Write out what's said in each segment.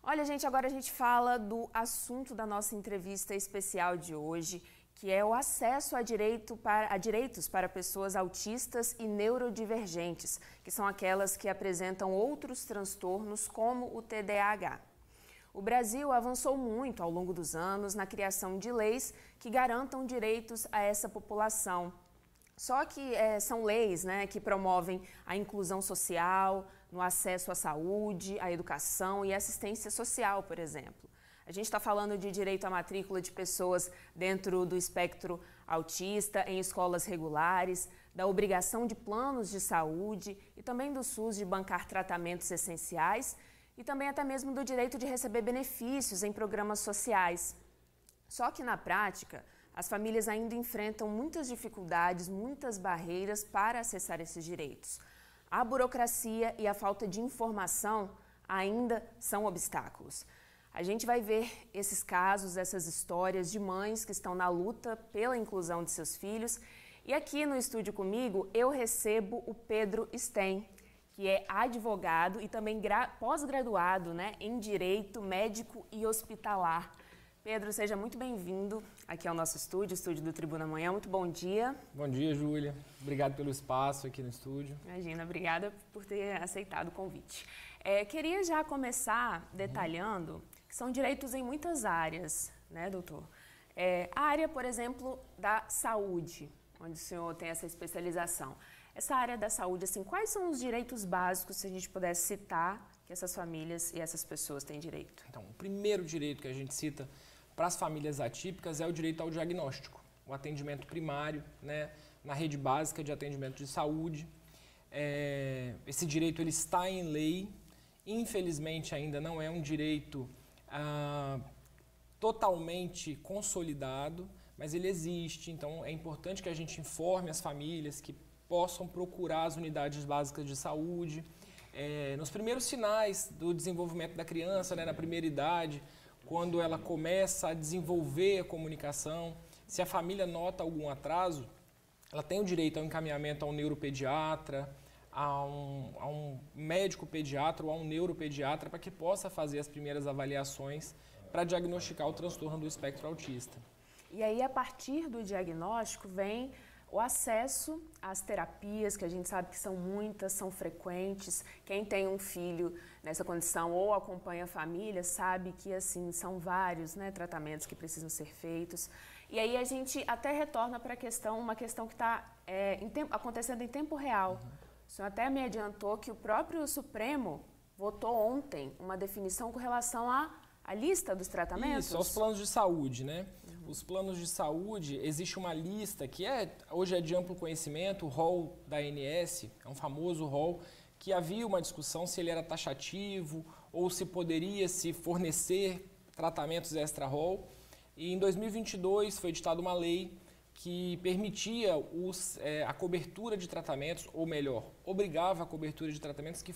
Olha, gente, agora a gente fala do assunto da nossa entrevista especial de hoje, que é o acesso a direitos para pessoas autistas e neurodivergentes, que são aquelas que apresentam outros transtornos como o TDAH. O Brasil avançou muito ao longo dos anos na criação de leis que garantam direitos a essa população. Só que são leis, que promovem a inclusão social, no acesso à saúde, à educação e assistência social, por exemplo. A gente está falando de direito à matrícula de pessoas dentro do espectro autista, em escolas regulares, da obrigação de planos de saúde e também do SUS de bancar tratamentos essenciais e também até mesmo do direito de receber benefícios em programas sociais. Só que na prática, as famílias ainda enfrentam muitas dificuldades, muitas barreiras para acessar esses direitos. A burocracia e a falta de informação ainda são obstáculos. A gente vai ver esses casos, essas histórias de mães que estão na luta pela inclusão de seus filhos. E aqui no estúdio comigo eu recebo o Pedro Sten, que é advogado e também pós-graduado, em Direito Médico e Hospitalar. Pedro, seja muito bem-vindo aqui ao nosso estúdio, estúdio do Tribuna Manhã. Muito bom dia. Bom dia, Júlia. Obrigado pelo espaço aqui no estúdio. Imagina, obrigada por ter aceitado o convite. Queria já começar detalhando que são direitos em muitas áreas, doutor? A área, por exemplo, da saúde, onde o senhor tem essa especialização. Essa área da saúde, quais são os direitos básicos, se a gente pudesse citar, que essas famílias e essas pessoas têm direito? Então, o primeiro direito que a gente cita para as famílias atípicas é o direito ao diagnóstico, o atendimento primário, na rede básica de atendimento de saúde. Esse direito ele está em lei, infelizmente ainda não é um direito totalmente consolidado, mas ele existe, então é importante que a gente informe as famílias que possam procurar as unidades básicas de saúde. Nos primeiros sinais do desenvolvimento da criança, na primeira idade, quando ela começa a desenvolver a comunicação, se a família nota algum atraso, ela tem o direito ao encaminhamento a um neuropediatra, a um médico pediatra ou a um neuropediatra para que possa fazer as primeiras avaliações para diagnosticar o transtorno do espectro autista. E aí, a partir do diagnóstico, vem o acesso às terapias, que a gente sabe que são muitas, são frequentes. Quem tem um filho nessa condição ou acompanha a família sabe que são vários tratamentos que precisam ser feitos. E aí a gente até retorna para uma questão que está acontecendo em tempo real. O senhor até me adiantou que o próprio Supremo votou ontem uma definição com relação à lista dos tratamentos? Isso, aos planos de saúde, Os planos de saúde, existe uma lista que hoje é de amplo conhecimento, o rol da ANS, é um famoso rol, que havia uma discussão se ele era taxativo ou se poderia se fornecer tratamentos extra-rol. E em 2022 foi editada uma lei que permitia a cobertura de tratamentos, ou melhor, obrigava a cobertura de tratamentos que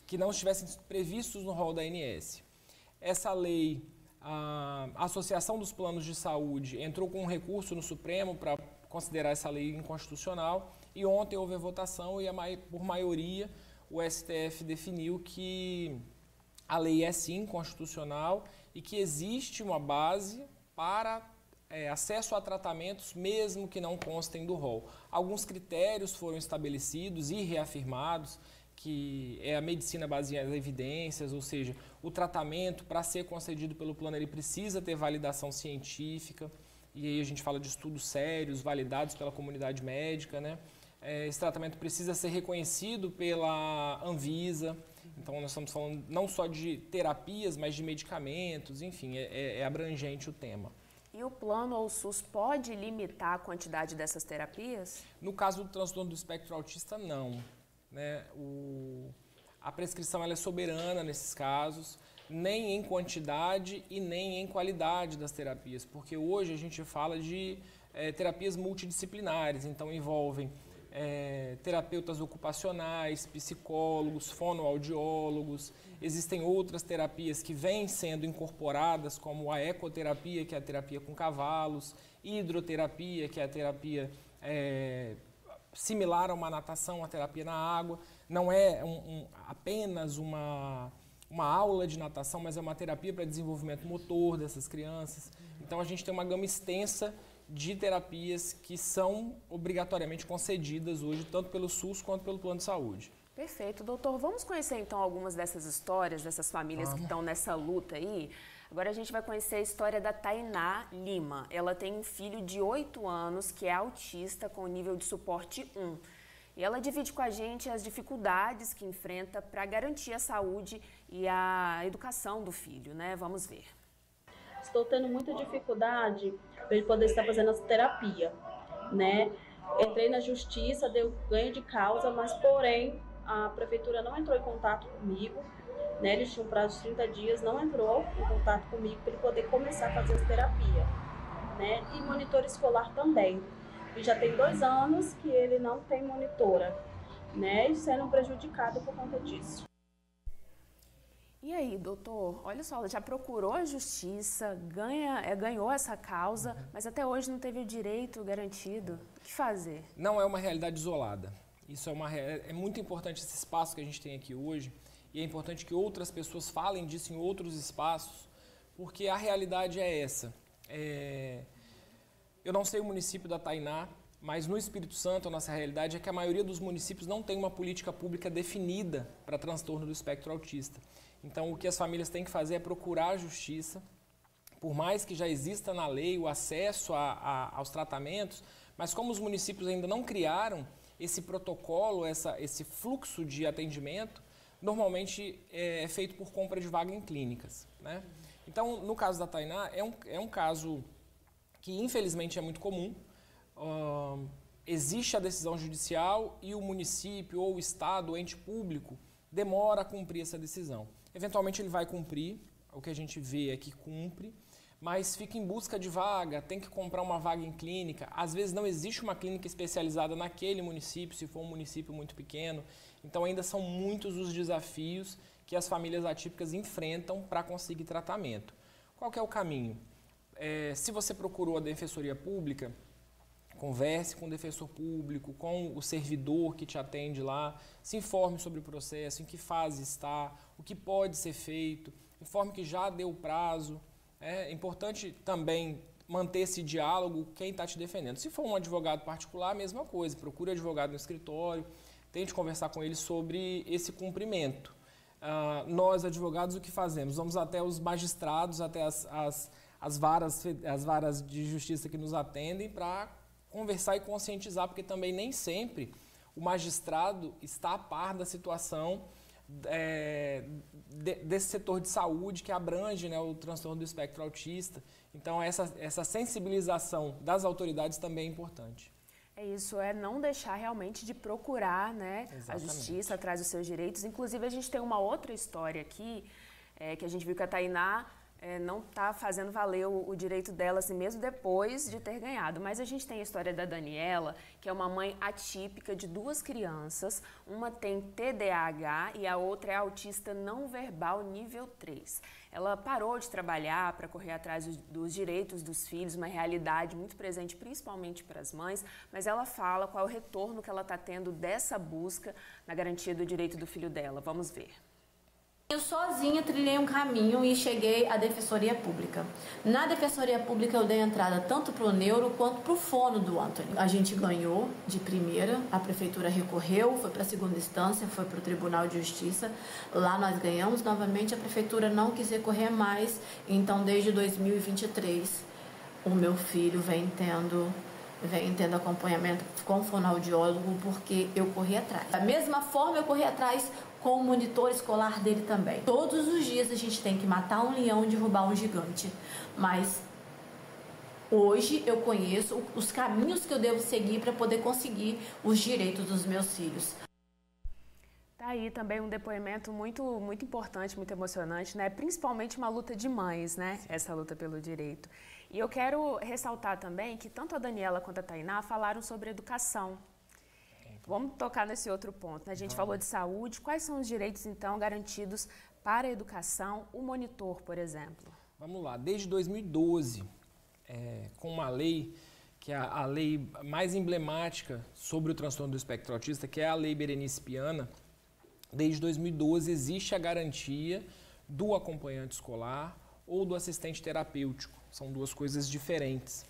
que não estivessem previstos no rol da ANS. Essa lei, a Associação dos Planos de Saúde entrou com um recurso no Supremo para considerar essa lei inconstitucional e ontem houve a votação e por maioria o STF definiu que a lei é sim constitucional e que existe uma base para acesso a tratamentos mesmo que não constem do rol. Alguns critérios foram estabelecidos e reafirmados, que é a medicina baseada em evidências, ou seja, o tratamento para ser concedido pelo plano ele precisa ter validação científica, e aí a gente fala de estudos sérios, validados pela comunidade médica, Esse tratamento precisa ser reconhecido pela Anvisa, então nós estamos falando não só de terapias, mas de medicamentos, enfim, é abrangente o tema. E o plano ou o SUS pode limitar a quantidade dessas terapias? No caso do transtorno do espectro autista, não. A prescrição ela é soberana nesses casos, nem em quantidade e nem em qualidade das terapias, porque hoje a gente fala de terapias multidisciplinares, então envolvem terapeutas ocupacionais, psicólogos, fonoaudiólogos. Existem outras terapias que vêm sendo incorporadas, como a ecoterapia, que é a terapia com cavalos, hidroterapia, que é a terapia similar a uma natação, a terapia na água. Não é apenas uma uma aula de natação, mas é uma terapia para desenvolvimento motor dessas crianças. Então, a gente tem uma gama extensa de terapias que são obrigatoriamente concedidas hoje, tanto pelo SUS quanto pelo Plano de Saúde. Perfeito. Doutor, vamos conhecer então algumas dessas histórias, dessas famílias que estão nessa luta aí? Agora a gente vai conhecer a história da Tainá Lima. Ela tem um filho de 8 anos que é autista com nível de suporte 1. E ela divide com a gente as dificuldades que enfrenta para garantir a saúde e a educação do filho, né? Vamos ver. Estou tendo muita dificuldade para ele poder estar fazendo essa terapia, né? Entrei na justiça, deu ganho de causa, mas porém a prefeitura não entrou em contato comigo, né? Eles tinham um prazo de 30 dias, não entrou em contato comigo para ele poder começar a fazer essa terapia, né? E monitor escolar também. E já tem 2 anos que ele não tem monitora, né? E sendo prejudicado por conta disso. E aí, doutor, olha só, ela já procurou a justiça, ganhou essa causa, mas até hoje não teve o direito garantido. O que fazer? Não é uma realidade isolada. Isso é muito importante esse espaço que a gente tem aqui hoje, e é importante que outras pessoas falem disso em outros espaços, porque a realidade é essa. Eu não sei o município da Tainá, mas no Espírito Santo a nossa realidade é que a maioria dos municípios não tem uma política pública definida para transtorno do espectro autista. Então, o que as famílias têm que fazer é procurar a justiça, por mais que já exista na lei o acesso aos tratamentos, mas como os municípios ainda não criaram esse protocolo, esse fluxo de atendimento, normalmente é feito por compra de vaga em clínicas, né? Então, no caso da Tainá, é um caso que infelizmente é muito comum. Existe a decisão judicial e o município ou o estado, o ente público, demora a cumprir essa decisão. Eventualmente ele vai cumprir, o que a gente vê é que cumpre, mas fica em busca de vaga, tem que comprar uma vaga em clínica. Às vezes não existe uma clínica especializada naquele município, se for um município muito pequeno. Então ainda são muitos os desafios que as famílias atípicas enfrentam para conseguir tratamento. Qual que é o caminho? Se você procurou a Defensoria Pública, converse com o defensor público, com o servidor que te atende lá, se informe sobre o processo, em que fase está, o que pode ser feito, informe que já deu prazo. É importante também manter esse diálogo quem está te defendendo. Se for um advogado particular, a mesma coisa, procure advogado no escritório, tente conversar com ele sobre esse cumprimento. Nós, advogados, o que fazemos? Vamos até os magistrados, até as varas de justiça que nos atendem para conversar e conscientizar, porque também nem sempre o magistrado está a par da situação desse setor de saúde que abrange, né, o transtorno do espectro autista. Então, essa sensibilização das autoridades também é importante. É isso, não deixar realmente de procurar, né, a justiça atrás dos seus direitos. Inclusive, a gente tem uma outra história aqui, que a gente viu que a Tainá não está fazendo valer o direito dela, assim, mesmo depois de ter ganhado. Mas a gente tem a história da Daniela, que é uma mãe atípica de 2 crianças. Uma tem TDAH e a outra é autista não verbal nível 3. Ela parou de trabalhar para correr atrás dos direitos dos filhos, uma realidade muito presente principalmente para as mães, mas ela fala qual é o retorno que ela está tendo dessa busca na garantia do direito do filho dela. Vamos ver. Eu sozinha trilhei um caminho e cheguei à Defensoria Pública. Na Defensoria Pública eu dei entrada tanto para o neuro quanto para o fono do Anthony. A gente ganhou de primeira, a prefeitura recorreu, foi para a segunda instância, foi para o Tribunal de Justiça. Lá nós ganhamos novamente, a prefeitura não quis recorrer mais. Então desde 2023 o meu filho vem tendo acompanhamento com fonoaudiólogo porque eu corri atrás. Da mesma forma eu corri atrás com o monitor escolar dele também. Todos os dias a gente tem que matar um leão e derrubar um gigante. Mas hoje eu conheço os caminhos que eu devo seguir para poder conseguir os direitos dos meus filhos. Tá aí também um depoimento muito importante, muito emocionante, né? Principalmente uma luta de mães, né? Essa luta pelo direito. E eu quero ressaltar também que tanto a Daniela quanto a Tainá falaram sobre educação. Vamos tocar nesse outro ponto, né? A gente falou de saúde. Quais são os direitos, então, garantidos para a educação, o monitor, por exemplo? Vamos lá. Desde 2012, com uma lei, que é a lei mais emblemática sobre o transtorno do espectro autista, que é a Lei Berenice Piana, desde 2012, existe a garantia do acompanhante escolar ou do assistente terapêutico. São duas coisas diferentes.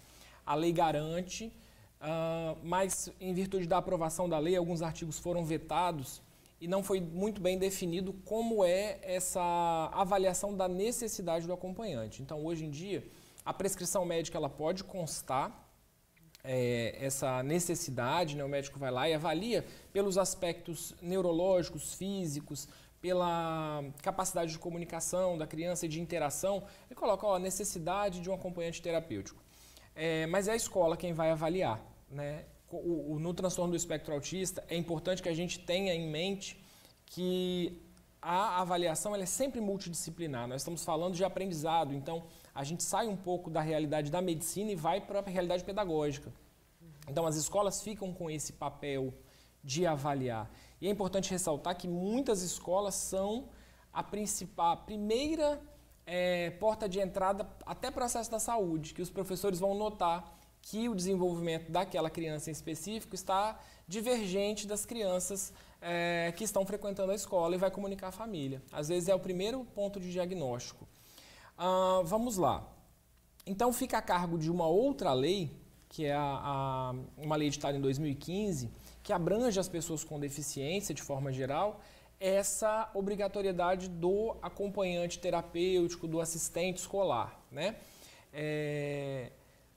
A lei garante, mas em virtude da aprovação da lei, alguns artigos foram vetados e não foi muito bem definido como é essa avaliação da necessidade do acompanhante. Então, hoje em dia, a prescrição médica ela pode constar essa necessidade, né? O médico vai lá e avalia pelos aspectos neurológicos, físicos, pela capacidade de comunicação da criança e de interação, e coloca a necessidade de um acompanhante terapêutico. Mas é a escola quem vai avaliar, né? No transtorno do espectro autista, é importante que a gente tenha em mente que a avaliação ela é sempre multidisciplinar. Nós estamos falando de aprendizado, então a gente sai um pouco da realidade da medicina e vai para a realidade pedagógica. Então as escolas ficam com esse papel de avaliar. E é importante ressaltar que muitas escolas são a primeira porta de entrada até para o acesso da saúde, que os professores vão notar que o desenvolvimento daquela criança em específico está divergente das crianças que estão frequentando a escola e vai comunicar à família. Às vezes é o primeiro ponto de diagnóstico. Vamos lá. Então fica a cargo de uma outra lei, que é uma lei editada em 2015, que abrange as pessoas com deficiência de forma geral, essa obrigatoriedade do acompanhante terapêutico, do assistente escolar, né?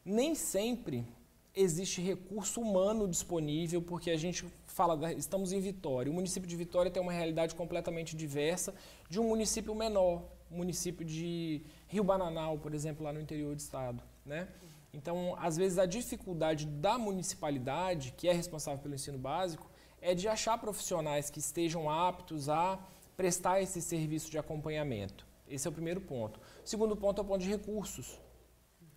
Nem sempre existe recurso humano disponível, porque a gente fala, estamos em Vitória. O município de Vitória tem uma realidade completamente diversa de um município menor, município de Rio Bananal, por exemplo, lá no interior do estado, né? Então, às vezes, a dificuldade da municipalidade, que é responsável pelo ensino básico, é de achar profissionais que estejam aptos a prestar esse serviço de acompanhamento. Esse é o primeiro ponto. O segundo ponto é o ponto de recursos.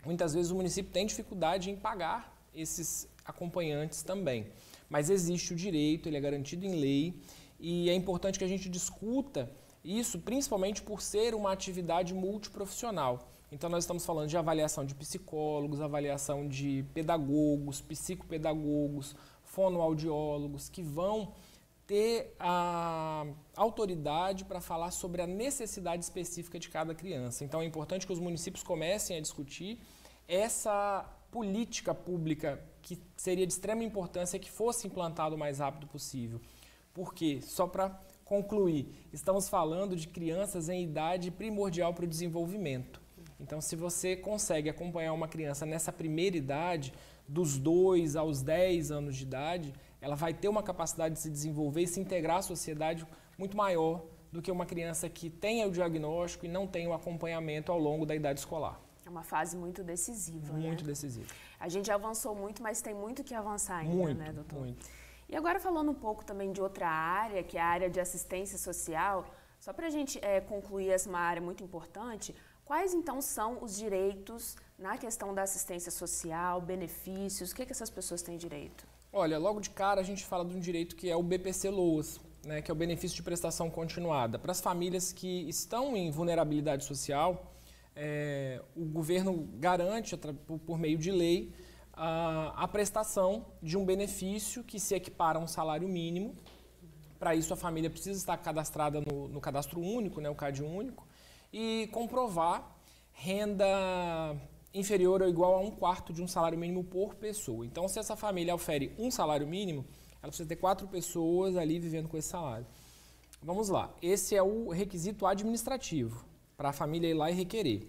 Muitas vezes o município tem dificuldade em pagar esses acompanhantes também. Mas existe o direito, ele é garantido em lei, e é importante que a gente discuta isso, principalmente por ser uma atividade multiprofissional. Então, nós estamos falando de avaliação de psicólogos, avaliação de pedagogos, psicopedagogos, fonoaudiólogos, que vão ter a autoridade para falar sobre a necessidade específica de cada criança. Então, é importante que os municípios comecem a discutir essa política pública que seria de extrema importância que fosse implantado o mais rápido possível. Porque, só para concluir, estamos falando de crianças em idade primordial para o desenvolvimento. Então, se você consegue acompanhar uma criança nessa primeira idade, dos 2 aos 10 anos de idade, ela vai ter uma capacidade de se desenvolver e se integrar à sociedade muito maior do que uma criança que tenha o diagnóstico e não tenha o acompanhamento ao longo da idade escolar. É uma fase muito decisiva, Muito né? decisiva. A gente já avançou muito, mas tem muito que avançar ainda, Muito, né, doutor? muito. E agora falando um pouco também de outra área, que é a área de assistência social, só para a gente concluir essa uma área muito importante, quais então são os direitos na questão da assistência social, benefícios, o que essas pessoas têm direito? Olha, logo de cara a gente fala de um direito que é o BPC-LOAS, né, que é o benefício de prestação continuada. Para as famílias que estão em vulnerabilidade social, o governo garante, por meio de lei, a prestação de um benefício que se equipara a um salário mínimo. Para isso, a família precisa estar cadastrada no cadastro único, né, o CAD único, e comprovar renda inferior ou igual a 1/4 de um salário mínimo por pessoa. Então, se essa família ofere um salário mínimo, ela precisa ter 4 pessoas ali vivendo com esse salário. Vamos lá, esse é o requisito administrativo para a família ir lá e requerer.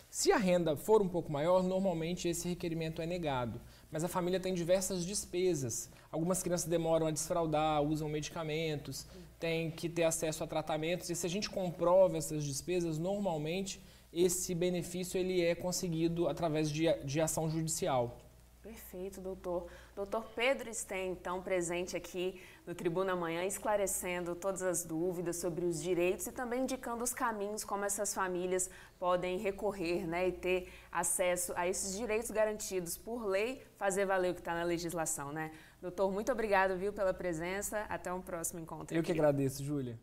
Se a renda for um pouco maior, normalmente esse requerimento é negado, mas a família tem diversas despesas. Algumas crianças demoram a desfraldar, usam medicamentos, tem que ter acesso a tratamentos, e se a gente comprova essas despesas, normalmente esse benefício ele é conseguido através de ação judicial. Perfeito, doutor. Doutor Pedro Sten, então, presente aqui no Tribuna Amanhã, esclarecendo todas as dúvidas sobre os direitos e também indicando os caminhos como essas famílias podem recorrer, né, e ter acesso a esses direitos garantidos por lei, fazer valer o que está na legislação, né? Doutor, muito obrigado, viu, pela presença. Até um próximo encontro. Eu que agradeço, Júlia.